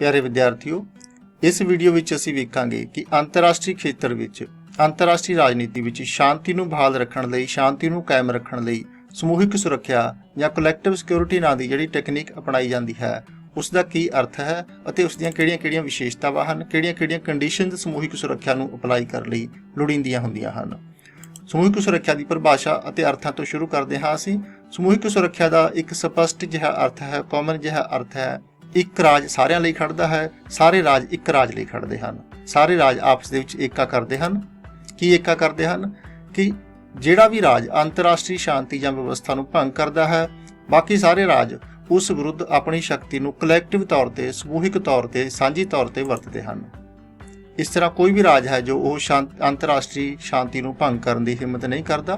प्यारे विद्यार्थियों, इस वीडियो विच असीं वेखांगे कि अंतरराष्ट्रीय खेत्र विच अंतरराष्ट्रीय राजनीति विच शांति नूं बहाल रखण लई, शांति नूं कायम रखण लई समूहिक सुरक्षा या कलैक्टिव सिक्योरिटी नां दी जिहड़ी टैकनीक अपनाई जाती है उसका की अर्थ है अते उसदियां किहड़ियां-किहड़ियां विशेषतावां हन, किहड़ियां-किहड़ियां कंडीशनस समूहिक सुरक्षा नूं अप्लाई करन लई लोड़ींदियां हुंदियां हन। समूहिक सुरक्षा की परिभाषा अते अर्थां तो शुरू करदे हां। असीं समूहिक सुरक्षा का एक स्पष्ट जिहा अर्थ है, कॉमन जिहा अर्थ है, एक राज सारिਆਂ ਲਈ खड़दा है, सारे राज एक राज ਲਈ खड़दे ਹਨ, सारे राज आपस ਦੇ ਵਿੱਚ ਏਕਾ ਕਰਦੇ ਹਨ। ਕੀ ਏਕਾ ਕਰਦੇ ਹਨ कि ਜਿਹੜਾ ਵੀ ਰਾਜ ਅੰਤਰਰਾਸ਼ਟਰੀ ਸ਼ਾਂਤੀ ਜਾਂ ਵਿਵਸਥਾ ਨੂੰ ਭੰਗ ਕਰਦਾ ਹੈ, ਬਾਕੀ ਸਾਰੇ ਰਾਜ ਉਸ ਵਿਰੁੱਧ ਆਪਣੀ ਸ਼ਕਤੀ ਨੂੰ ਕਲੈਕਟਿਵ ਤੌਰ ਤੇ, ਸਮੂਹਿਕ ਤੌਰ ਤੇ, ਸਾਂਝੀ ਤੌਰ ਤੇ ਵਰਤਦੇ ਹਨ। इस तरह कोई भी राज है जो अंतरराष्ट्रीय शांति नूं भंग करन दी हिम्मत नहीं करता।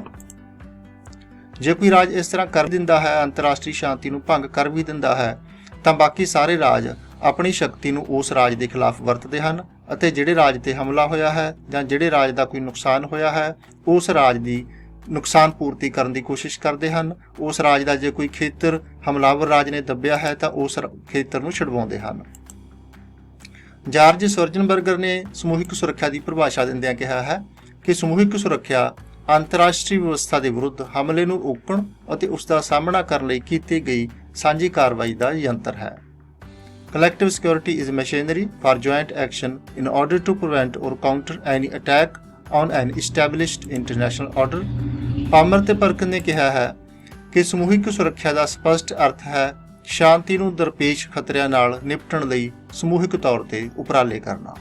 जे कोई राज इस तरह कर दिंदा है, अंतरराष्ट्रीय शांति नूं भंग कर भी दिंदा है, तां बाकी सारे राज अपनी शक्ति नूं उस राज के खिलाफ वरतदे हन अते जिहड़े राज ते हमला होया है जां जिहड़े राज का कोई नुकसान होया है उस राज की नुकसान पूर्ति करने की कोशिश करते हैं। उस राज का जे कोई खेतर हमलावर राज ने दबिया है तो उस खेतर नूं छुड़वाउंदे हन। जार्ज स्वर्जनबर्गर ने समूहिक सुरक्षा की परिभाषा दिंदियां कहा है कि समूहिक सुरक्षा अंतरराष्ट्रीय व्यवस्था के विरुद्ध हमले नूं रोकण अते उसका सामना करने लई कीती गई सांझी कार्रवाई का यंत्र है। Collective security is machinery for joint action in order to prevent और counter any attack on an established international order. Palmer ते परकिन ने कहा है कि समूहिक सुरक्षा का स्पष्ट अर्थ है शांति नूं दरपेश खतरिਆਂ नाल निपटण लई समूहिक तौर ते उपराले करना।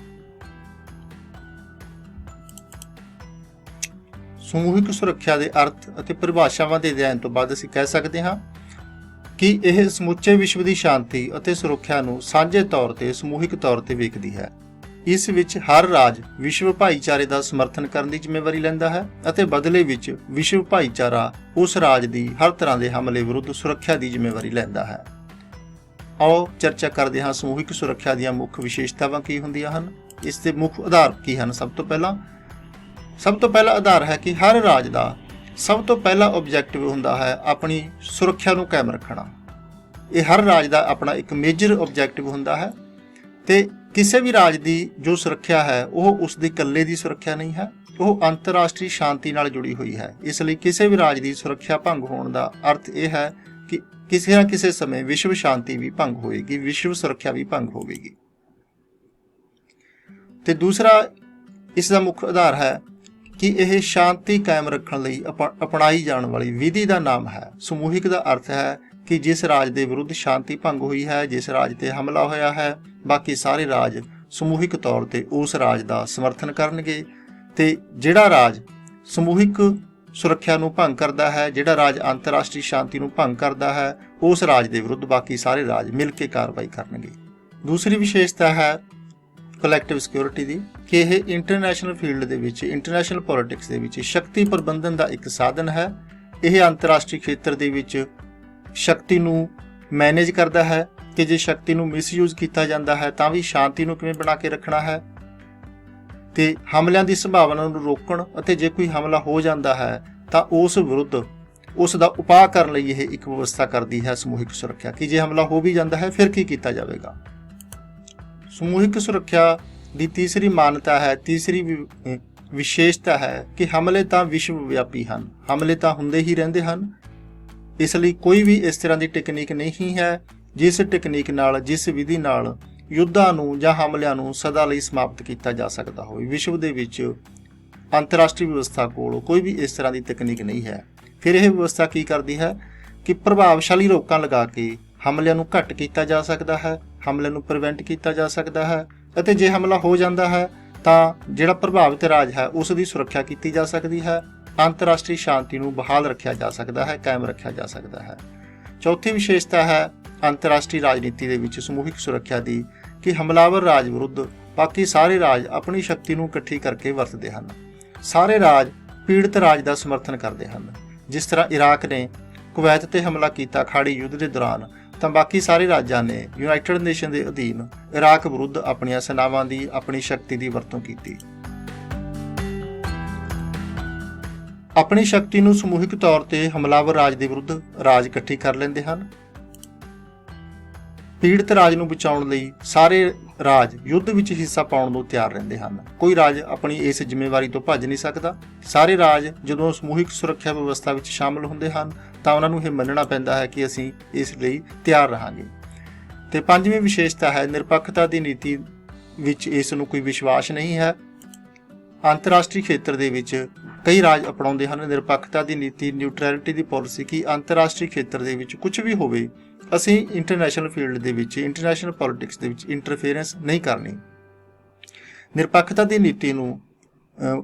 समूहिक सुरक्षा के अर्थ ਅਤੇ परिभाषावां ਦੇ ਅਧਿਐਨ ਤੋਂ ਬਾਅਦ ਅਸੀਂ ਕਹਿ ਸਕਦੇ ਹਾਂ ਕਿ ਇਹ ਸਮੁੱਚੇ ਵਿਸ਼ਵ ਦੀ ਸ਼ਾਂਤੀ ਅਤੇ ਸੁਰੱਖਿਆ ਨੂੰ ਸਾਂਝੇ ਤੌਰ ਤੇ, ਸਮੂਹਿਕ ਤੌਰ ਤੇ ਵੇਖਦੀ ਹੈ। ਇਸ ਵਿੱਚ ਹਰ ਰਾਜ ਵਿਸ਼ਵ ਭਾਈਚਾਰੇ ਦਾ ਸਮਰਥਨ ਕਰਨ ਦੀ ਜ਼ਿੰਮੇਵਾਰੀ ਲੈਂਦਾ ਹੈ ਅਤੇ ਬਦਲੇ ਵਿੱਚ ਵਿਸ਼ਵ ਭਾਈਚਾਰਾ ਉਸ ਰਾਜ ਦੀ ਹਰ ਤਰ੍ਹਾਂ ਦੇ ਹਮਲੇ ਵਿਰੁੱਧ ਸੁਰੱਖਿਆ ਦੀ ਜ਼ਿੰਮੇਵਾਰੀ ਲੈਂਦਾ ਹੈ। आओ चर्चा करते हैं समूहिक सुरक्षा ਦੀਆਂ मुख्य विशेषतावां की ਹੁੰਦੀਆਂ ਹਨ, इस ਦੇ मुख्य आधार की हैं। सब तो पहला आधार है कि हर राज का सब तो पहला ऑब्जेक्टिव ਹੁੰਦਾ है अपनी सुरक्षा ਨੂੰ कायम रखना। ये हर राज का अपना एक मेजर ऑब्जेक्टिव ਹੁੰਦਾ है ਤੇ ਕਿਸੇ भी राज की जो सुरक्षा है वह उसकी इकल्ले की सुरक्षा नहीं है, वह अंतरराष्ट्रीय शांति नाल जुड़ी हुई है। इसलिए किसी भी राज की सुरक्षा भंग होने का अर्थ यह है कि किसी न किसी समय विश्व शांति भी भंग होएगी, विश्व सुरक्षा भी भंग होगी। ते दूसरा इसका मुख्य आधार है कि यह शांति कायम रखने लई अपनाई जाने वाली विधि का नाम है समूहिक। का अर्थ है कि जिस राज के विरुद्ध शांति भंग हुई है, जिस राज ते हमला होया है, बाकी सारे राज समूहिक तौर ते उस राज का समर्थन करनगे ते जिहड़ा राज समूहिक सुरक्षा नूं भंग करता है, जिहड़ा राज अंतरराष्ट्रीय शांति नूं भंग करता है, उस राज के विरुद्ध बाकी सारे राज मिल के कार्रवाई करनगे। दूसरी विशेषता है कलैक्टिव सिक्योरिटी की कि यह इंटरनेशनल फील्ड दे विच, इंटरनेशनल पॉलिटिक्स दे विच शक्ति प्रबंधन का एक साधन है। यह अंतरराष्ट्रीय खेत्र दे विच शक्ति नूं मैनेज करता है कि जे शक्ति नूं मिसयूज किया जाता है तां भी शांति नूं किवें बना के रखना है ते हमलिਆਂ ਦੀ संभावना ਨੂੰ रोकण ਅਤੇ जे कोई हमला हो जाता है तो उस विरुद्ध उसका उपाय करने ਲਈ ਇਹ ਇੱਕ व्यवस्था करती है समूहिक सुरक्षा कि जे हमला हो भी जाता है फिर की किया जाएगा। समूहिक सुरक्षा की तीसरी मान्यता है, तीसरी विशेषता है कि हमले तो विश्वव्यापी हैं, हमले तो होंदे ही रहंदे हैं। इसलिए कोई भी इस तरह की टेक्नीक नहीं है जिस टेक्नीक नाल, जिस विधि नाल युद्धां नूं जां हमलिਆਂ ਨੂੰ सदा ਲਈ समाप्त किया जा सकता हो। विश्व ਦੇ ਵਿੱਚ अंतरराष्ट्रीय व्यवस्था कोल कोई भी इस तरह की तकनीक नहीं है। फिर यह व्यवस्था की करती है कि प्रभावशाली रोकां लगा के हमलिਆਂ ਨੂੰ घट किया जा सकता है, हमले ਨੂੰ प्रिवेंट किया जा सकता है ਅਤੇ जे हमला हो जाता है तो जिहड़ा प्रभावित राज है उसकी सुरक्षा की जा सकती है, अंतरराष्ट्रीय शांति ਨੂੰ बहाल रखा जा सकता है, कायम रखा जा सकता है। चौथी विशेषता है अंतरराष्ट्रीय राजनीति के विच समूहिक सुरक्षा की कि हमलावर राज विरुद्ध बाकी सारे राज अपनी शक्ति ਨੂੰ इकट्ठी करके वरतते हैं। सारे राज पीड़ित राज का समर्थन करते हैं। जिस तरह इराक ने कुवैत ते हमला किया खाड़ी युद्ध के दौरान, तो बाकी सारे राज्यों ने यूनाइटेड नेशन के अधीन इराक विरुद्ध अपन सेनावां की, अपनी शक्ति की वरतों की। अपनी शक्ति नूं समूहिक तौर ते हमलावर राज के विरुद्ध राज इकट्ठी कर लेंदे हन। ਪੀੜਤ ਰਾਜ ਨੂੰ ਬਚਾਉਣ ਲਈ ਸਾਰੇ ਰਾਜ ਯੁੱਧ ਵਿੱਚ ਹਿੱਸਾ ਪਾਉਣ ਨੂੰ ਤਿਆਰ ਰਹਿੰਦੇ ਹਨ। ਕੋਈ ਰਾਜ ਆਪਣੀ ਇਸ ਜ਼ਿੰਮੇਵਾਰੀ ਤੋਂ ਭੱਜ ਨਹੀਂ ਸਕਦਾ। ਸਾਰੇ ਰਾਜ ਜਦੋਂ ਸਮੂਹਿਕ ਸੁਰੱਖਿਆ ਵਿਵਸਥਾ ਵਿੱਚ ਸ਼ਾਮਲ ਹੁੰਦੇ ਹਨ ਤਾਂ ਉਹਨਾਂ ਨੂੰ ਇਹ ਮੰਨਣਾ ਪੈਂਦਾ ਹੈ ਕਿ ਅਸੀਂ ਇਸ ਲਈ ਤਿਆਰ ਰਹਾਂਗੇ। ਤੇ ਪੰਜਵੀਂ ਵਿਸ਼ੇਸ਼ਤਾ ਹੈ ਨਿਰਪੱਖਤਾ ਦੀ ਨੀਤੀ ਵਿੱਚ ਇਸ ਨੂੰ ਕੋਈ ਵਿਸ਼ਵਾਸ ਨਹੀਂ ਹੈ। ਅੰਤਰਰਾਸ਼ਟਰੀ ਖੇਤਰ ਦੇ ਵਿੱਚ ਕਈ ਰਾਜ ਅਪਣਾਉਂਦੇ ਹਨ ਨਿਰਪੱਖਤਾ ਦੀ ਨੀਤੀ, ਨਿਊਟਰੈਲਿਟੀ ਦੀ ਪਾਲਿਸੀ ਕਿ ਅੰਤਰਰਾਸ਼ਟਰੀ ਖੇਤਰ ਦੇ ਵਿੱਚ ਕੁਝ ਵੀ ਹੋਵੇ ਅਸੀਂ ਇੰਟਰਨੈਸ਼ਨਲ ਫੀਲਡ ਦੇ ਵਿੱਚ, ਇੰਟਰਨੈਸ਼ਨਲ ਪੋਲਿਟਿਕਸ ਦੇ ਵਿੱਚ ਇੰਟਰਫੇਰੈਂਸ ਨਹੀਂ ਕਰਨੀ। ਨਿਰਪੱਖਤਾ ਦੀ ਨੀਤੀ ਨੂੰ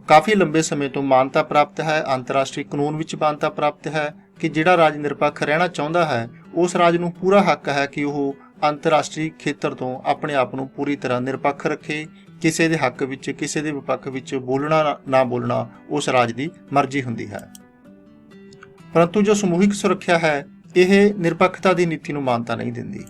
ਕਾਫੀ ਲੰਬੇ ਸਮੇਂ ਤੋਂ ਮਾਨਤਾ ਪ੍ਰਾਪਤ ਹੈ, ਅੰਤਰਰਾਸ਼ਟਰੀ ਕਾਨੂੰਨ ਵਿੱਚ ਮਾਨਤਾ ਪ੍ਰਾਪਤ ਹੈ ਕਿ ਜਿਹੜਾ ਰਾਜ ਨਿਰਪੱਖ ਰਹਿਣਾ ਚਾਹੁੰਦਾ ਹੈ ਉਸ ਰਾਜ ਨੂੰ ਪੂਰਾ ਹੱਕ ਹੈ ਕਿ ਉਹ ਅੰਤਰਰਾਸ਼ਟਰੀ ਖੇਤਰ ਤੋਂ ਆਪਣੇ ਆਪ ਨੂੰ ਪੂਰੀ ਤਰ੍ਹਾਂ ਨਿਰਪੱਖ ਰੱਖੇ। ਕਿਸੇ ਦੇ ਹੱਕ ਵਿੱਚ, ਕਿਸੇ ਦੇ ਵਿਪੱਖ ਵਿੱਚ ਬੋਲਣਾ ਨਾ ਬੋਲਣਾ ਉਸ ਰਾਜ ਦੀ ਮਰਜ਼ੀ ਹੁੰਦੀ ਹੈ। ਪਰੰਤੂ ਜੋ ਸਮੂਹਿਕ ਸੁਰੱਖਿਆ ਹੈ ਇਹ ਨਿਰਪੱਖਤਾ ਦੀ ਨੀਤੀ ਨੂੰ ਮਾਨਤਾ ਨਹੀਂ ਦਿੰਦੀ,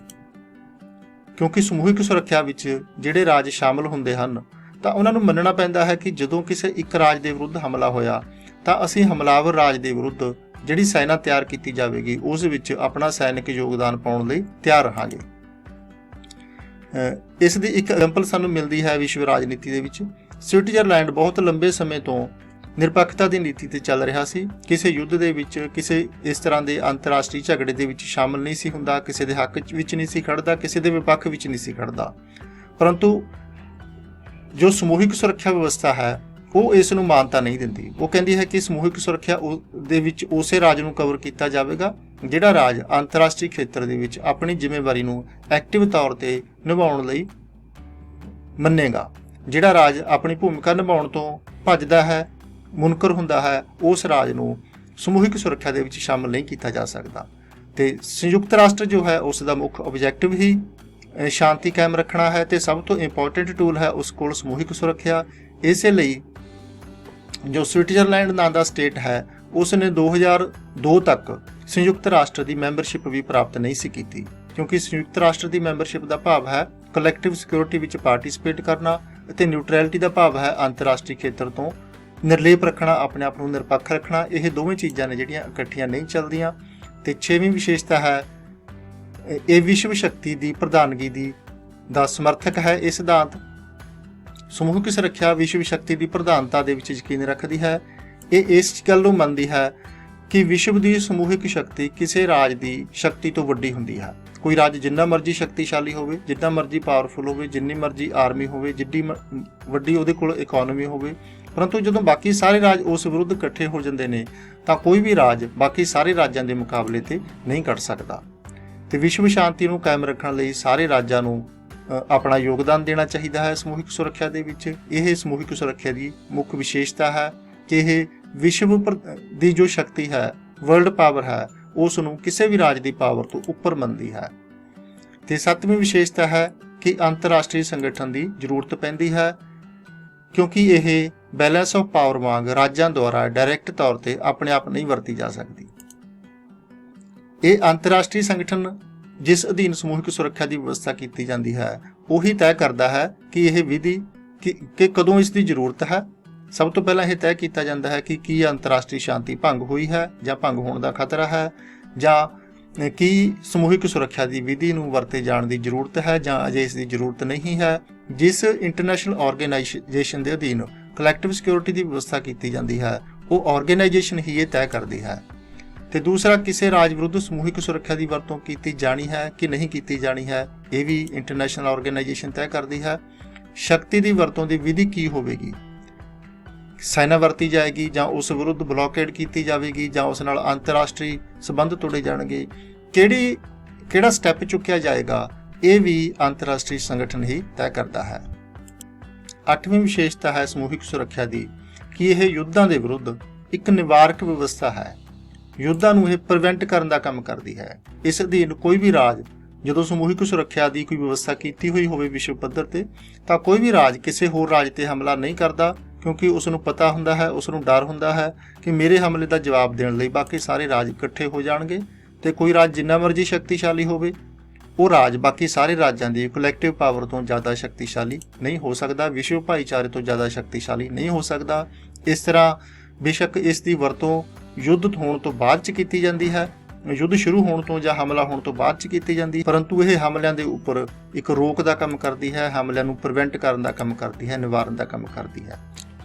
ਕਿਉਂਕਿ ਸਮੂਹਿਕ ਸੁਰੱਖਿਆ ਵਿੱਚ ਜਿਹੜੇ ਰਾਜ ਸ਼ਾਮਲ ਹੁੰਦੇ ਹਨ ਤਾਂ ਉਹਨਾਂ ਨੂੰ ਮੰਨਣਾ ਪੈਂਦਾ ਹੈ ਕਿ ਜਦੋਂ ਕਿਸੇ ਇੱਕ ਰਾਜ ਦੇ ਵਿਰੁੱਧ ਹਮਲਾ ਹੋਇਆ ਤਾਂ ਅਸੀਂ ਹਮਲਾਵਰ ਰਾਜ ਦੇ ਵਿਰੁੱਧ ਜਿਹੜੀ ਸੈਨਾ ਤਿਆਰ ਕੀਤੀ ਜਾਵੇਗੀ ਉਸ ਵਿੱਚ ਆਪਣਾ ਸੈਨਿਕ ਯੋਗਦਾਨ ਪਾਉਣ ਲਈ ਤਿਆਰ ਰਹਾਂਗੇ। ਇਸ ਦੀ ਇੱਕ ਐਗਜ਼ਾਮਪਲ ਸਾਨੂੰ ਮਿਲਦੀ ਹੈ ਵਿਸ਼ਵ ਰਾਜਨੀਤੀ ਦੇ ਵਿੱਚ। ਸਵਿਟਜ਼ਰਲੈਂਡ ਬਹੁਤ ਲੰਬੇ ਸਮੇਂ ਤੋਂ ਨਿਰਪੱਖਤਾ ਦੀ ਨੀਤੀ ਤੇ ਚੱਲ ਰਿਹਾ ਸੀ, ਕਿਸੇ ਯੁੱਧ ਦੇ ਵਿੱਚ, ਕਿਸੇ ਇਸ ਤਰ੍ਹਾਂ ਦੇ ਅੰਤਰਰਾਸ਼ਟਰੀ ਝਗੜੇ ਦੇ ਵਿੱਚ ਸ਼ਾਮਲ ਨਹੀਂ ਸੀ ਹੁੰਦਾ, ਕਿਸੇ ਦੇ ਹੱਕ ਵਿੱਚ ਨਹੀਂ ਸੀ ਖੜਦਾ, ਕਿਸੇ ਦੇ ਵਿਪੱਖ ਵਿੱਚ ਨਹੀਂ ਸੀ ਖੜਦਾ। ਪਰੰਤੂ ਜੋ ਸਮੂਹਿਕ ਸੁਰੱਖਿਆ ਵਿਵਸਥਾ ਹੈ ਉਹ ਇਸ ਨੂੰ ਮਾਨਤਾ ਨਹੀਂ ਦਿੰਦੀ। ਉਹ ਕਹਿੰਦੀ ਹੈ ਕਿ ਸਮੂਹਿਕ ਸੁਰੱਖਿਆ ਦੇ ਵਿੱਚ ਉਸੇ ਰਾਜ ਨੂੰ ਕਵਰ ਕੀਤਾ ਜਾਵੇਗਾ ਜਿਹੜਾ ਰਾਜ ਅੰਤਰਰਾਸ਼ਟਰੀ ਖੇਤਰ ਦੇ ਵਿੱਚ ਆਪਣੀ ਜ਼ਿੰਮੇਵਾਰੀ ਨੂੰ ਐਕਟਿਵ ਤੌਰ ਤੇ ਨਿਭਾਉਣ ਲਈ ਮੰਨੇਗਾ। ਜਿਹੜਾ ਰਾਜ ਆਪਣੀ ਭੂਮਿਕਾ ਨਿਭਾਉਣ ਤੋਂ ਭੱਜਦਾ ਹੈ, ਮੁਨਕਰ ਹੁੰਦਾ ਹੈ, ਉਸ ਰਾਜ ਨੂੰ ਸਮੂਹਿਕ ਸੁਰੱਖਿਆ ਦੇ ਵਿੱਚ ਸ਼ਾਮਲ ਨਹੀਂ ਕੀਤਾ ਜਾ ਸਕਦਾ। ਤੇ ਸੰਯੁਕਤ ਰਾਸ਼ਟਰ ਜੋ ਹੈ ਉਸ ਦਾ ਮੁੱਖ ਆਬਜੈਕਟਿਵ ਹੀ ਸ਼ਾਂਤੀ ਕਾਇਮ ਰੱਖਣਾ ਹੈ ਤੇ ਸਭ ਤੋਂ ਇੰਪੋਰਟੈਂਟ ਟੂਲ ਹੈ ਉਸ ਕੋਲ ਸਮੂਹਿਕ ਸੁਰੱਖਿਆ। ਇਸੇ ਲਈ ਜੋ ਸਵਿਟਜ਼ਰਲੈਂਡ ਨਾਂ ਦਾ ਸਟੇਟ ਹੈ ਉਸ ਨੇ 2002 ਤੱਕ ਸੰਯੁਕਤ ਰਾਸ਼ਟਰ ਦੀ ਮੈਂਬਰਸ਼ਿਪ ਵੀ ਪ੍ਰਾਪਤ ਨਹੀਂ ਸੀ ਕੀਤੀ, ਕਿਉਂਕਿ ਸੰਯੁਕਤ ਰਾਸ਼ਟਰ ਦੀ ਮੈਂਬਰਸ਼ਿਪ ਦਾ ਭਾਵ ਹੈ ਕਲੈਕਟਿਵ ਸਿਕਿਉਰਿਟੀ ਵਿੱਚ ਪਾਰਟਿਸਿਪੇਟ ਕਰਨਾ ਅਤੇ ਨਿਊਟਰੈਲਿਟੀ ਦਾ ਭਾਵ ਹੈ ਅੰਤਰਰਾਸ਼ਟਰੀ ਖੇਤਰ ਤੋਂ ਨਿਰਲੇਪ ਰੱਖਣਾ, ਆਪਣੇ ਆਪ ਨੂੰ ਨਿਰਪੱਖ ਰੱਖਣਾ। ਇਹ ਦੋਵੇਂ ਚੀਜ਼ਾਂ ਨੇ ਜਿਹੜੀਆਂ ਇਕੱਠੀਆਂ ਨਹੀਂ ਚੱਲਦੀਆਂ। ਤੇ 6ਵੀਂ ਵਿਸ਼ੇਸ਼ਤਾ ਹੈ ਇਹ ਵਿਸ਼ਵ ਸ਼ਕਤੀ ਦੀ ਪ੍ਰਧਾਨਗੀ ਦਾ ਸਮਰਥਕ ਹੈ। ਇਹ ਸਿਧਾਂਤ ਸਮੂਹਿਕ ਸੁਰੱਖਿਆ ਵਿਸ਼ਵ ਸ਼ਕਤੀ ਦੀ ਪ੍ਰਧਾਨਤਾ ਦੇ ਵਿੱਚ ਯਕੀਨ ਰੱਖਦੀ ਹੈ। ਇਹ ਇਸ ਗੱਲ ਨੂੰ ਮੰਨਦੀ ਹੈ ਕਿ ਵਿਸ਼ਵ ਦੀ ਸਮੂਹਿਕ ਸ਼ਕਤੀ ਕਿਸੇ ਰਾਜ ਦੀ ਸ਼ਕਤੀ ਤੋਂ ਵੱਡੀ ਹੁੰਦੀ ਹੈ। ਕੋਈ ਰਾਜ ਜਿੰਨਾ ਮਰਜ਼ੀ ਸ਼ਕਤੀਸ਼ਾਲੀ ਹੋਵੇ, ਜਿੰਨਾ ਮਰਜ਼ੀ ਪਾਵਰਫੁਲ ਹੋਵੇ, ਜਿੰਨੀ ਮਰਜ਼ੀ ਆਰਮੀ ਹੋਵੇ, ਜਿੱਡੀ ਵੱਡੀ ਉਹਦੇ ਕੋਲ ਇਕਨੋਮੀ ਹੋਵੇ, ਪਰੰਤੂ ਜਦੋਂ ਬਾਕੀ ਸਾਰੇ ਰਾਜ ਉਸ ਵਿਰੁੱਧ ਇਕੱਠੇ ਹੋ ਜਾਂਦੇ ਨੇ ਤਾਂ ਕੋਈ ਵੀ ਰਾਜ ਬਾਕੀ ਸਾਰੇ ਰਾਜਾਂ ਦੇ ਮੁਕਾਬਲੇ ਤੇ ਨਹੀਂ ਕਰ ਸਕਦਾ। ਤੇ ਵਿਸ਼ਵ ਸ਼ਾਂਤੀ ਨੂੰ ਕਾਇਮ ਰੱਖਣ ਲਈ ਸਾਰੇ ਰਾਜਾਂ ਨੂੰ ਆਪਣਾ ਯੋਗਦਾਨ ਦੇਣਾ ਚਾਹੀਦਾ ਹੈ ਸਮੂਹਿਕ ਸੁਰੱਖਿਆ ਦੇ ਵਿੱਚ। ਇਹ ਸਮੂਹਿਕ ਸੁਰੱਖਿਆ ਦੀ ਮੁੱਖ ਵਿਸ਼ੇਸ਼ਤਾ ਹੈ ਕਿ ਇਹ ਵਿਸ਼ਵ ਦੀ ਜੋ ਸ਼ਕਤੀ ਹੈ, ਵਰਲਡ ਪਾਵਰ ਹੈ, ਉਸ ਨੂੰ ਕਿਸੇ ਵੀ ਰਾਜ ਦੀ ਪਾਵਰ ਤੋਂ ਉੱਪਰ ਮੰਨਦੀ ਹੈ। ਤੇ 7ਵੀਂ ਵਿਸ਼ੇਸ਼ਤਾ ਹੈ ਕਿ ਅੰਤਰਰਾਸ਼ਟਰੀ ਸੰਗਠਨ ਦੀ ਜ਼ਰੂਰਤ ਪੈਂਦੀ ਹੈ, ਕਿਉਂਕਿ ਇਹ ਬੈਲੈਂਸ ਆਫ ਪਾਵਰ ਵਾਂਗ ਰਾਜਾਂ ਦੁਆਰਾ ਡਾਇਰੈਕਟ ਤੌਰ ਤੇ ਆਪਣੇ ਆਪ ਨਹੀਂ ਵਰਤੀ ਜਾ ਸਕਦੀ। ਇਹ ਅੰਤਰਰਾਸ਼ਟਰੀ ਸੰਗਠਨ ਜਿਸ ਅਧੀਨ ਸਮੂਹਿਕ ਸੁਰੱਖਿਆ ਦੀ ਵਿਵਸਥਾ ਕੀਤੀ ਜਾਂਦੀ ਹੈ ਉਹੀ ਤੈਅ ਕਰਦਾ ਹੈ ਕਿ ਇਹ ਵਿਧੀ ਕਿ ਕਦੋਂ ਇਸ ਦੀ ਜ਼ਰੂਰਤ ਹੈ। ਸਭ ਤੋਂ ਪਹਿਲਾਂ ਇਹ ਤੈਅ ਕੀਤਾ ਜਾਂਦਾ ਹੈ ਕਿ ਕੀ ਅੰਤਰਰਾਸ਼ਟਰੀ ਸ਼ਾਂਤੀ ਭੰਗ ਹੋਈ ਹੈ ਜਾਂ ਭੰਗ ਹੋਣ ਦਾ ਖਤਰਾ ਹੈ, ਜਾਂ ਕੀ ਸਮੂਹਿਕ ਸੁਰੱਖਿਆ ਦੀ ਵਿਧੀ ਨੂੰ ਵਰਤੇ ਜਾਣ ਦੀ ਜ਼ਰੂਰਤ ਹੈ ਜਾਂ ਅਜੇ ਇਸ ਦੀ ਜ਼ਰੂਰਤ ਨਹੀਂ ਹੈ। ਜਿਸ ਇੰਟਰਨੈਸ਼ਨਲ ਆਰਗੇਨਾਈਜੇਸ਼ਨ ਦੇ ਅਧੀਨ ਕਲੈਕਟਿਵ ਸਿਕਿਉਰਿਟੀ ਦੀ ਵਿਵਸਥਾ ਕੀਤੀ ਜਾਂਦੀ ਹੈ ਉਹ ਆਰਗੇਨਾਈਜੇਸ਼ਨ ਹੀ ਇਹ ਤੈਅ ਕਰਦੀ ਹੈ। ਤੇ ਦੂਸਰਾ, ਕਿਸੇ ਰਾਜ ਵਿਰੁੱਧ ਸਮੂਹਿਕ ਸੁਰੱਖਿਆ ਦੀ ਵਰਤੋਂ ਕੀਤੀ ਜਾਣੀ ਹੈ ਕਿ ਨਹੀਂ ਕੀਤੀ ਜਾਣੀ ਹੈ, ਇਹ ਵੀ ਇੰਟਰਨੈਸ਼ਨਲ ਆਰਗੇਨਾਈਜੇਸ਼ਨ ਤੈਅ ਕਰਦੀ ਹੈ। ਸ਼ਕਤੀ ਦੀ ਵਰਤੋਂ ਦੀ ਵਿਧੀ ਕੀ ਹੋਵੇਗੀ, ਸੈਨਾ ਵਰਤੀ ਜਾਏਗੀ ਜਾਂ ਉਸ ਵਿਰੁੱਧ ਬਲੌਕੇਡ ਕੀਤੀ ਜਾਵੇਗੀ ਜਾਂ ਉਸ ਨਾਲ ਅੰਤਰਰਾਸ਼ਟਰੀ ਸੰਬੰਧ ਤੋੜੇ ਜਾਣਗੇ, ਕਿਹੜਾ ਸਟੈਪ ਚੁੱਕਿਆ ਜਾਏਗਾ, ਇਹ ਵੀ ਅੰਤਰਰਾਸ਼ਟਰੀ ਸੰਗਠਨ ਹੀ ਤੈਅ ਕਰਦਾ ਹੈ। 8ਵੀਂ ਵਿਸ਼ੇਸ਼ਤਾ ਹੈ ਸਮੂਹਿਕ ਸੁਰੱਖਿਆ ਦੀ ਕਿ ਇਹ ਯੁੱਧਾਂ ਦੇ ਵਿਰੁੱਧ ਇੱਕ ਨਿਵਾਰਕ ਵਿਵਸਥਾ ਹੈ। ਯੁੱਧਾਂ ਨੂੰ ਇਹ ਪ੍ਰੀਵੈਂਟ ਕਰਨ ਦਾ ਕੰਮ ਕਰਦੀ ਹੈ। ਇਸ ਅਧੀਨ ਕੋਈ ਵੀ ਰਾਜ ਜਦੋਂ ਸਮੂਹਿਕ ਸੁਰੱਖਿਆ ਦੀ ਕੋਈ ਵਿਵਸਥਾ ਕੀਤੀ ਹੋਈ ਹੋਵੇ ਵਿਸ਼ਵ ਪੱਧਰ ਤੇ ਤਾਂ ਕੋਈ ਵੀ ਰਾਜ ਕਿਸੇ ਹੋਰ ਰਾਜ ਤੇ ਹਮਲਾ ਨਹੀਂ ਕਰਦਾ, ਕਿਉਂਕਿ ਉਸ ਨੂੰ ਪਤਾ ਹੁੰਦਾ ਹੈ, ਉਸ ਨੂੰ ਡਰ ਹੁੰਦਾ ਹੈ ਕਿ ਮੇਰੇ ਹਮਲੇ ਦਾ ਜਵਾਬ ਦੇਣ ਲਈ ਬਾਕੀ ਸਾਰੇ ਰਾਜ ਇਕੱਠੇ ਹੋ ਜਾਣਗੇ। ਤੇ ਕੋਈ ਰਾਜ ਜਿੰਨਾ ਮਰਜ਼ੀ ਸ਼ਕਤੀਸ਼ਾਲੀ ਹੋਵੇ ਉਹ ਰਾਜ ਬਾਕੀ ਸਾਰੇ ਰਾਜਾਂ ਦੀ ਕਲੈਕਟਿਵ ਪਾਵਰ ਤੋਂ ਜ਼ਿਆਦਾ ਸ਼ਕਤੀਸ਼ਾਲੀ ਨਹੀਂ ਹੋ ਸਕਦਾ, ਵਿਸ਼ਵ ਭਾਈਚਾਰੇ ਤੋਂ ਜ਼ਿਆਦਾ ਸ਼ਕਤੀਸ਼ਾਲੀ ਨਹੀਂ ਹੋ ਸਕਦਾ। ਇਸ ਤਰ੍ਹਾਂ ਬੇਸ਼ੱਕ ਇਸ ਦੀ ਵਰਤੋਂ ਯੁੱਧ ਹੋਣ ਤੋਂ ਬਾਅਦ 'ਚ ਕੀਤੀ ਜਾਂਦੀ ਹੈ, ਯੁੱਧ ਸ਼ੁਰੂ ਹੋਣ ਤੋਂ ਜਾਂ ਹਮਲਾ ਹੋਣ ਤੋਂ ਬਾਅਦ 'ਚ ਕੀਤੀ ਜਾਂਦੀ, ਪਰੰਤੂ ਇਹ ਹਮਲਿਆਂ ਦੇ ਉੱਪਰ ਇੱਕ ਰੋਕ ਦਾ ਕੰਮ ਕਰਦੀ ਹੈ, ਹਮਲਿਆਂ ਨੂੰ ਪ੍ਰੀਵੈਂਟ ਕਰਨ ਦਾ ਕੰਮ ਕਰਦੀ ਹੈ, ਨਿਵਾਰਨ ਦਾ ਕੰਮ ਕਰਦੀ ਹੈ।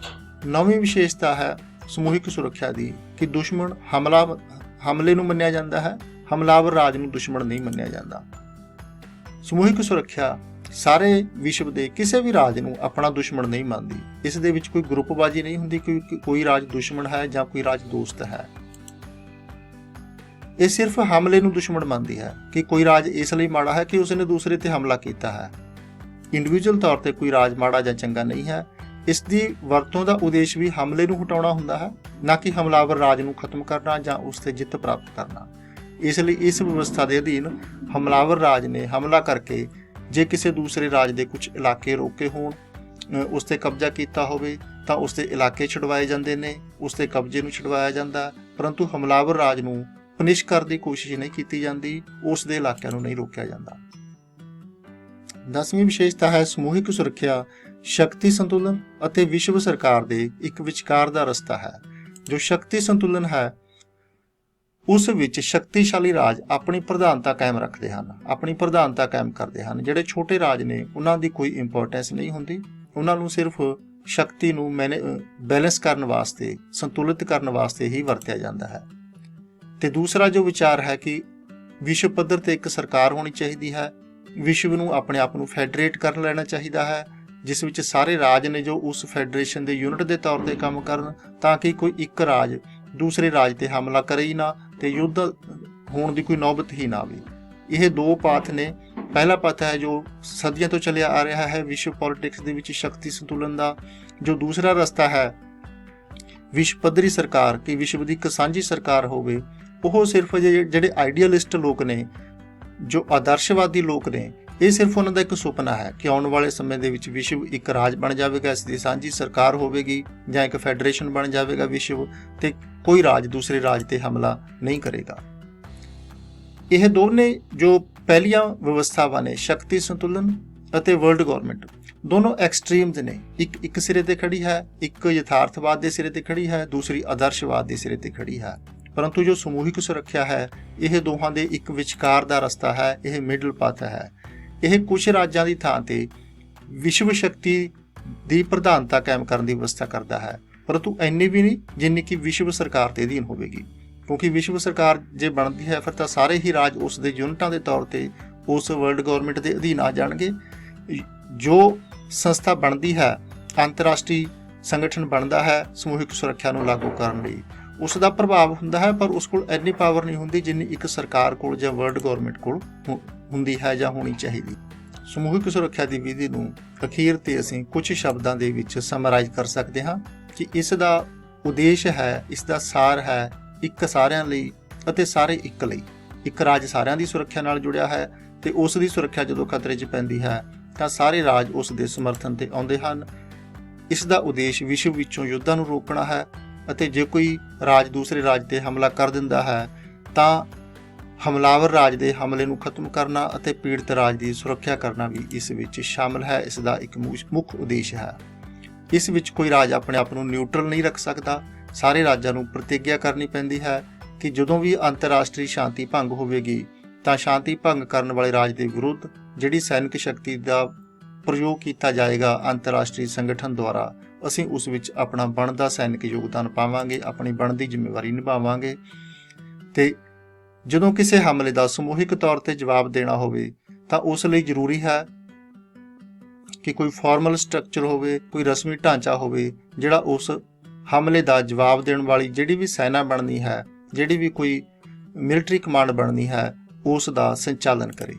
ਨਵੀਂ ਵਿਸ਼ੇਸ਼ਤਾ ਹੈ ਸਮੂਹਿਕ ਸੁਰੱਖਿਆ ਦੀ ਕਿ ਦੁਸ਼ਮਣ ਹਮਲੇ ਨੂੰ ਮੰਨਿਆ ਜਾਂਦਾ ਹੈ, ਹਮਲਾਵਰ ਰਾਜ ਨੂੰ ਦੁਸ਼ਮਣ ਨਹੀਂ ਮੰਨਿਆ ਜਾਂਦਾ। ਸਮੂਹਿਕ ਸੁਰੱਖਿਆ ਸਾਰੇ ਵਿਸ਼ਵ ਦੇ ਕਿਸੇ ਵੀ ਰਾਜ ਨੂੰ ਆਪਣਾ ਦੁਸ਼ਮਣ ਨਹੀਂ ਮੰਨਦੀ। ਇਸ ਦੇ ਵਿੱਚ ਕੋਈ ਗਰੁੱਪਬਾਜ਼ੀ ਨਹੀਂ ਹੁੰਦੀ ਕਿ ਕੋਈ ਰਾਜ ਦੁਸ਼ਮਣ ਹੈ ਜਾਂ ਕੋਈ ਰਾਜ ਦੋਸਤ ਹੈ। ਇਹ ਸਿਰਫ ਹਮਲੇ ਨੂੰ ਦੁਸ਼ਮਣ ਮੰਨਦੀ ਹੈ ਕਿ ਕੋਈ ਰਾਜ ਇਸ ਲਈ ਮਾੜਾ ਹੈ ਕਿ ਉਸਨੇ ਦੂਸਰੇ ਤੇ ਹਮਲਾ ਕੀਤਾ ਹੈ। ਇੰਡੀਵਿਜੂਅਲ ਤੌਰ ਤੇ ਕੋਈ ਰਾਜ ਮਾੜਾ ਜਾਂ ਚੰਗਾ ਨਹੀਂ ਹੈ। ਇਸ ਦੀ ਵਰਤੋਂ ਦਾ ਉਦੇਸ਼ ਵੀ ਹਮਲੇ ਨੂੰ ਹਟਾਉਣਾ ਹੁੰਦਾ ਹੈ, ਨਾ ਕਿ ਹਮਲਾਵਰ ਰਾਜ ਨੂੰ ਖਤਮ ਕਰਨਾ ਜਾਂ ਉਸ ਤੇ ਜਿੱਤ ਪ੍ਰਾਪਤ ਕਰਨਾ। ਇਸ ਲਈ ਇਸ ਵਿਵਸਥਾ ਦੇ ਅਧੀਨ ਹਮਲਾਵਰ ਰਾਜ ਨੇ ਹਮਲਾ ਕਰਕੇ ਜੇ ਕਿਸੇ ਦੂਸਰੇ ਰਾਜ ਦੇ ਕੁਝ ਇਲਾਕੇ ਰੋਕੇ ਹੋਣ, ਉਸ ਤੇ ਕਬਜ਼ਾ ਕੀਤਾ ਹੋਵੇ ਤਾਂ ਉਸ ਦੇ ਇਲਾਕੇ ਛੁਡਵਾਏ ਜਾਂਦੇ ਨੇ, ਉਸ ਦੇ ਕਬਜ਼ੇ ਨੂੰ ਛੁਡਵਾਇਆ ਜਾਂਦਾ, ਪਰੰਤੂ ਹਮਲਾਵਰ ਰਾਜ ਨੂੰ ਪਨਿਸ਼ ਕਰਨ ਦੀ ਕੋਸ਼ਿਸ਼ ਨਹੀਂ ਕੀਤੀ ਜਾਂਦੀ, ਉਸ ਦੇ ਇਲਾਕਿਆਂ ਨੂੰ ਨਹੀਂ ਰੋਕਿਆ ਜਾਂਦਾ। 10ਵੀਂ ਵਿਸ਼ੇਸ਼ਤਾ ਹੈ ਸਮੂਹਿਕ ਸੁਰੱਖਿਆ ਸ਼ਕਤੀ ਸੰਤੁਲਨ ਅਤੇ ਵਿਸ਼ਵ ਸਰਕਾਰ ਦੇ ਇੱਕ ਵਿਚਕਾਰ ਦਾ ਰਸਤਾ ਹੈ। ਜੋ ਸ਼ਕਤੀ ਸੰਤੁਲਨ ਹੈ ਉਸ ਵਿੱਚ ਸ਼ਕਤੀਸ਼ਾਲੀ ਰਾਜ ਆਪਣੀ ਪ੍ਰਧਾਨਤਾ ਕਾਇਮ ਰੱਖਦੇ ਹਨ, ਆਪਣੀ ਪ੍ਰਧਾਨਤਾ ਕਾਇਮ ਕਰਦੇ ਹਨ। ਜਿਹੜੇ ਛੋਟੇ ਰਾਜ ਨੇ ਉਹਨਾਂ ਦੀ ਕੋਈ ਇੰਪੋਰਟੈਂਸ ਨਹੀਂ ਹੁੰਦੀ, ਉਹਨਾਂ ਨੂੰ ਸਿਰਫ ਸ਼ਕਤੀ ਨੂੰ ਬੈਲੈਂਸ ਕਰਨ ਵਾਸਤੇ, ਸੰਤੁਲਿਤ ਕਰਨ ਵਾਸਤੇ ਹੀ ਵਰਤਿਆ ਜਾਂਦਾ ਹੈ। ਤੇ ਦੂਸਰਾ ਜੋ ਵਿਚਾਰ ਹੈ ਕਿ ਵਿਸ਼ਵ ਪੱਧਰ ਤੇ ਇੱਕ ਸਰਕਾਰ ਹੋਣੀ ਚਾਹੀਦੀ ਹੈ, ਵਿਸ਼ਵ ਨੂੰ ਆਪਣੇ ਆਪ ਨੂੰ ਫੈਡਰੇਟ ਕਰ ਲੈਣਾ ਚਾਹੀਦਾ ਹੈ, ਜਿਸ ਵਿੱਚ ਸਾਰੇ ਰਾਜ ਨੇ ਜੋ ਉਸ ਫੈਡਰੇਸ਼ਨ ਦੇ ਯੂਨਿਟ ਦੇ ਤੌਰ ਤੇ ਕੰਮ ਕਰਨ, ਤਾਂ ਕਿ ਕੋਈ ਇੱਕ ਰਾਜ ਦੂਸਰੇ ਰਾਜ ਤੇ ਹਮਲਾ ਕਰੇ ਹੀ ਨਾ ਤੇ ਯੁੱਧ ਹੋਣ ਦੀ ਕੋਈ ਨੌਬਤ ਹੀ ਨਾ ਆਵੇ। ਇਹ ਦੋ ਪਾਥ ਨੇ। ਪਹਿਲਾ ਪਥ ਹੈ ਜੋ ਸਦੀਆਂ ਤੋਂ ਚੱਲਿਆ ਆ ਰਿਹਾ ਹੈ ਵਿਸ਼ਵ ਪੋਲਿਟਿਕਸ ਦੇ ਵਿੱਚ ਸ਼ਕਤੀ ਸੰਤੁਲਨ ਦਾ। ਜੋ ਦੂਸਰਾ ਰਸਤਾ ਹੈ ਵਿਸ਼ਵ ਪੱਧਰੀ ਸਰਕਾਰ, ਕਿ ਵਿਸ਼ਵ ਦੀ ਇੱਕ ਸਾਂਝੀ ਸਰਕਾਰ ਹੋਵੇ। ਉਹ ਸਿਰਫ ਜਿਹੜੇ ਆਈਡੀਅਲਿਸਟ ਲੋਕ ਨੇ, ਜੋ ਆਦਰਸ਼ਵਾਦੀ ਲੋਕ ਨੇ, ਇਹ ਸਿਰਫ ਉਹਨਾਂ ਦਾ ਇੱਕ ਸੁਪਨਾ ਹੈ ਕਿ ਆਉਣ ਵਾਲੇ ਸਮੇਂ ਦੇ ਵਿੱਚ ਵਿਸ਼ਵ ਇੱਕ ਰਾਜ ਬਣ ਜਾਵੇਗਾ, ਇਸ ਦੀ ਸਾਂਝੀ ਸਰਕਾਰ ਹੋਵੇਗੀ ਜਾਂ ਇੱਕ ਫੈਡਰੇਸ਼ਨ ਬਣ ਜਾਵੇਗਾ ਵਿਸ਼ਵ, ਤੇ ਕੋਈ ਰਾਜ ਦੂਸਰੇ ਰਾਜ ਤੇ ਹਮਲਾ ਨਹੀਂ ਕਰੇਗਾ। ਇਹ ਦੋਨੇ ਜੋ ਪਹਿਲੀਆਂ ਵਿਵਸਥਾਵਾਂ ਨੇ, ਸ਼ਕਤੀ ਸੰਤੁਲਨ ਅਤੇ ਵਰਲਡ ਗਵਰਨਮੈਂਟ, ਦੋਨੋਂ ਐਕਸਟ੍ਰੀਮਸ ਨੇ। ਇੱਕ ਸਿਰੇ ਤੇ ਖੜੀ ਹੈ, ਇੱਕ ਯਥਾਰਥਵਾਦ ਦੇ ਸਿਰੇ ਤੇ ਖੜੀ ਹੈ, ਦੂਸਰੀ ਆਦਰਸ਼ਵਾਦ ਦੇ ਸਿਰੇ ਤੇ ਖੜੀ ਹੈ। ਪਰੰਤੂ ਜੋ ਸਮੂਹਿਕ ਸੁਰੱਖਿਆ ਹੈ, ਇਹ ਦੋਹਾਂ ਦੇ ਇੱਕ ਵਿਚਕਾਰ ਦਾ ਰਸਤਾ ਹੈ, ਇਹ ਮਿਡਲ ਪਾਥ ਹੈ। ਇਹ ਕੁਝ ਰਾਜਾਂ ਦੀ ਥਾਂ ਤੇ ਵਿਸ਼ਵ ਸ਼ਕਤੀ ਦੀ ਪ੍ਰਧਾਨਤਾ ਕਾਇਮ ਕਰਨ ਦੀ ਵਿਵਸਥਾ ਕਰਦਾ ਹੈ, ਪਰੰਤੂ ਇੰਨੀ ਵੀ ਨਹੀਂ ਜਿੰਨੀ ਕਿ ਵਿਸ਼ਵ ਸਰਕਾਰ ਦੇ ਅਧੀਨ ਹੋਵੇਗੀ। ਕਿਉਂਕਿ ਵਿਸ਼ਵ ਸਰਕਾਰ ਜੇ ਬਣਦੀ ਹੈ ਫਿਰ ਤਾਂ ਸਾਰੇ ਹੀ ਰਾਜ ਉਸ ਦੇ ਯੂਨਿਟਾਂ ਦੇ ਤੌਰ ਤੇ ਉਸ ਵਰਲਡ ਗਵਰਨਮੈਂਟ ਦੇ ਅਧੀਨ ਆ ਜਾਣਗੇ। ਜੋ ਸੰਸਥਾ ਬਣਦੀ ਹੈ, ਅੰਤਰਰਾਸ਼ਟਰੀ ਸੰਗਠਨ ਬਣਦਾ ਹੈ ਸਮੂਹਿਕ ਸੁਰੱਖਿਆ ਨੂੰ ਲਾਗੂ ਕਰਨ ਲਈ, ਉਸ ਦਾ ਪ੍ਰਭਾਵ ਹੁੰਦਾ ਹੈ, ਪਰ ਉਸ ਕੋਲ ਇੰਨੀ ਪਾਵਰ ਨਹੀਂ ਹੁੰਦੀ ਜਿੰਨੀ ਇੱਕ ਸਰਕਾਰ ਕੋਲ ਜਾਂ ਵਰਲਡ ਗਵਰਨਮੈਂਟ ਕੋਲ ਹੁੰਦੀ ਹੈ ਜਾਂ ਹੋਣੀ ਚਾਹੀਦੀ। ਸਮੂਹਿਕ ਸੁਰੱਖਿਆ ਦੀ ਵਿਧੀ ਨੂੰ ਅਖੀਰ ਤੇ ਅਸੀਂ ਕੁਝ ਸ਼ਬਦਾਂ ਦੇ ਵਿੱਚ ਸਮਰਾਈਜ਼ ਕਰ ਸਕਦੇ ਹਾਂ ਕਿ ਇਸ ਦਾ ਉਦੇਸ਼ ਹੈ, ਇਸ ਦਾ ਸਾਰ ਹੈ, ਇੱਕ ਸਾਰਿਆਂ ਲਈ ਅਤੇ ਸਾਰੇ ਇੱਕ ਲਈ। ਇੱਕ ਰਾਜ ਸਾਰਿਆਂ ਦੀ ਸੁਰੱਖਿਆ ਨਾਲ ਜੁੜਿਆ ਹੈ ਤੇ ਉਸ ਦੀ ਸੁਰੱਖਿਆ ਜਦੋਂ ਖਤਰੇ 'ਚ ਪੈਂਦੀ ਹੈ ਤਾਂ ਸਾਰੇ ਰਾਜ ਉਸ ਦੇ ਸਮਰਥਨ ਤੇ ਆਉਂਦੇ ਹਨ। ਇਸ ਦਾ ਉਦੇਸ਼ ਵਿਸ਼ਵ ਵਿੱਚੋਂ ਯੁੱਧਾਂ ਨੂੰ ਰੋਕਣਾ ਹੈ, ਅਤੇ ਜੇ ਕੋਈ ਰਾਜ ਦੂਸਰੇ ਰਾਜ ਤੇ ਹਮਲਾ ਕਰ ਦਿੰਦਾ ਹੈ ਤਾਂ ਹਮਲਾਵਰ ਰਾਜ ਦੇ ਹਮਲੇ ਨੂੰ ਖਤਮ ਕਰਨਾ ਅਤੇ ਪੀੜਤ ਰਾਜ ਦੀ ਸੁਰੱਖਿਆ ਕਰਨਾ ਵੀ ਇਸ ਵਿੱਚ ਸ਼ਾਮਲ ਹੈ। ਇਸ ਦਾ ਇੱਕ ਮੁੱਖ ਉਦੇਸ਼ ਹੈ। ਇਸ ਵਿੱਚ ਕੋਈ ਰਾਜ ਆਪਣੇ ਆਪ ਨੂੰ ਨਿਊਟਰਲ ਨਹੀਂ ਰੱਖ ਸਕਦਾ। ਸਾਰੇ ਰਾਜਾਂ ਨੂੰ ਪ੍ਰਤਿੱਗਿਆ ਕਰਨੀ ਪੈਂਦੀ ਹੈ ਕਿ ਜਦੋਂ ਵੀ ਅੰਤਰਰਾਸ਼ਟਰੀ ਸ਼ਾਂਤੀ ਭੰਗ ਹੋਵੇਗੀ ਤਾਂ ਸ਼ਾਂਤੀ ਭੰਗ ਕਰਨ ਵਾਲੇ ਰਾਜ ਦੇ ਵਿਰੁੱਧ ਜਿਹੜੀ ਸੈਨਿਕ ਸ਼ਕਤੀ ਦਾ ਪ੍ਰਯੋਗ ਕੀਤਾ ਜਾਏਗਾ ਅੰਤਰਰਾਸ਼ਟਰੀ ਸੰਗਠਨ ਦੁਆਰਾ, ਅਸੀਂ ਉਸ ਵਿੱਚ ਆਪਣਾ ਬਣਦਾ ਸੈਨਿਕ ਯੋਗਦਾਨ ਪਾਵਾਂਗੇ, ਆਪਣੀ ਬਣਦੀ ਜ਼ਿੰਮੇਵਾਰੀ ਨਿਭਾਵਾਂਗੇ। ਤੇ ਜਦੋਂ ਕਿਸੇ ਹਮਲੇ ਦਾ ਸਮੂਹਿਕ ਤੌਰ ਤੇ ਜਵਾਬ ਦੇਣਾ ਹੋਵੇ ਤਾਂ ਉਸ ਲਈ ਜ਼ਰੂਰੀ ਹੈ ਕਿ ਕੋਈ ਫਾਰਮਲ ਸਟਰਕਚਰ ਹੋਵੇ, ਕੋਈ ਰਸਮੀ ਢਾਂਚਾ ਹੋਵੇ ਜਿਹੜਾ ਉਸ ਹਮਲੇ ਦਾ ਜਵਾਬ ਦੇਣ ਵਾਲੀ ਜਿਹੜੀ ਵੀ ਸੈਨਾ ਬਣਨੀ ਹੈ, ਜਿਹੜੀ ਵੀ ਕੋਈ ਮਿਲਟਰੀ ਕਮਾਂਡ ਬਣਨੀ ਹੈ, ਉਸ ਦਾ ਸੰਚਾਲਨ ਕਰੇ।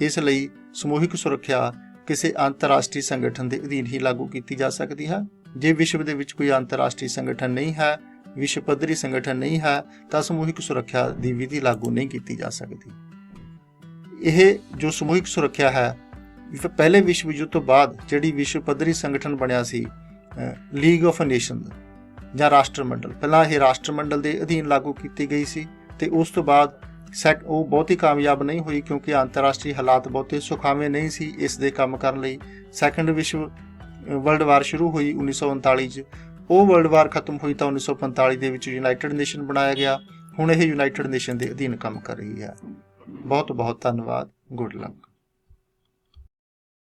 ਇਸ ਲਈ ਸਮੂਹਿਕ ਸੁਰੱਖਿਆ ਕਿਸੇ ਅੰਤਰਰਾਸ਼ਟਰੀ ਸੰਗਠਨ ਦੇ ਅਧੀਨ ਹੀ ਲਾਗੂ ਕੀਤੀ ਜਾ ਸਕਦੀ ਹੈ। ਜੇ ਵਿਸ਼ਵ ਦੇ ਵਿੱਚ ਕੋਈ ਅੰਤਰਰਾਸ਼ਟਰੀ ਸੰਗਠਨ ਨਹੀਂ ਹੈ, ਵਿਸ਼ਵ ਪੱਧਰੀ ਸੰਗਠਨ ਨਹੀਂ ਹੈ, ਤਾਂ ਸਮੂਹਿਕ ਸੁਰੱਖਿਆ ਦੀ ਵਿਧੀ ਲਾਗੂ ਨਹੀਂ ਕੀਤੀ ਜਾ ਸਕਦੀ। ਇਹ ਜੋ ਸਮੂਹਿਕ ਸੁਰੱਖਿਆ ਹੈ, ਪਹਿਲੇ ਵਿਸ਼ਵ ਯੁੱਧ ਤੋਂ ਬਾਅਦ ਜਿਹੜੀ ਵਿਸ਼ਵ ਪੱਧਰੀ ਸੰਗਠਨ ਬਣਿਆ ਸੀ ਲੀਗ ਆਫ ਨੇਸ਼ਨ ਜਾਂ ਰਾਸ਼ਟਰਮੰਡਲ, ਪਹਿਲਾਂ ਇਹ ਰਾਸ਼ਟਰਮੰਡਲ ਦੇ ਅਧੀਨ ਲਾਗੂ ਕੀਤੀ ਗਈ ਸੀ ਤੇ ਉਸ ਤੋਂ ਬਾਅਦ ਉਹ ਬਹੁਤੀ ਕਾਮਯਾਬ ਨਹੀਂ ਹੋਈ ਕਿਉਂਕਿ ਅੰਤਰਰਾਸ਼ਟਰੀ ਹਾਲਾਤ ਬਹੁਤੇ ਸੁਖਾਵੇਂ ਨਹੀਂ ਸੀ ਇਸ ਦੇ ਕੰਮ ਕਰਨ ਲਈ। ਸੈਕੰਡ ਵਿਸ਼ਵ ਵਰਲਡ ਵਾਰ ਸ਼ੁਰੂ ਹੋਈ 1939 'ਚ। ਉਹ ਵਰਲਡ ਵਾਰ ਖਤਮ ਹੋਈ ਤਾਂ 1945 ਦੇ ਵਿੱਚ ਯੂਨਾਈਟਿਡ ਨੇਸ਼ਨ ਬਣਾਇਆ ਗਿਆ। ਹੁਣ ਇਹ ਯੂਨਾਈਟਿਡ ਨੇਸ਼ਨ ਦੇ ਅਧੀਨ ਕੰਮ ਕਰ ਰਹੀ ਹੈ। ਬਹੁਤ ਬਹੁਤ ਧੰਨਵਾਦ। Good luck.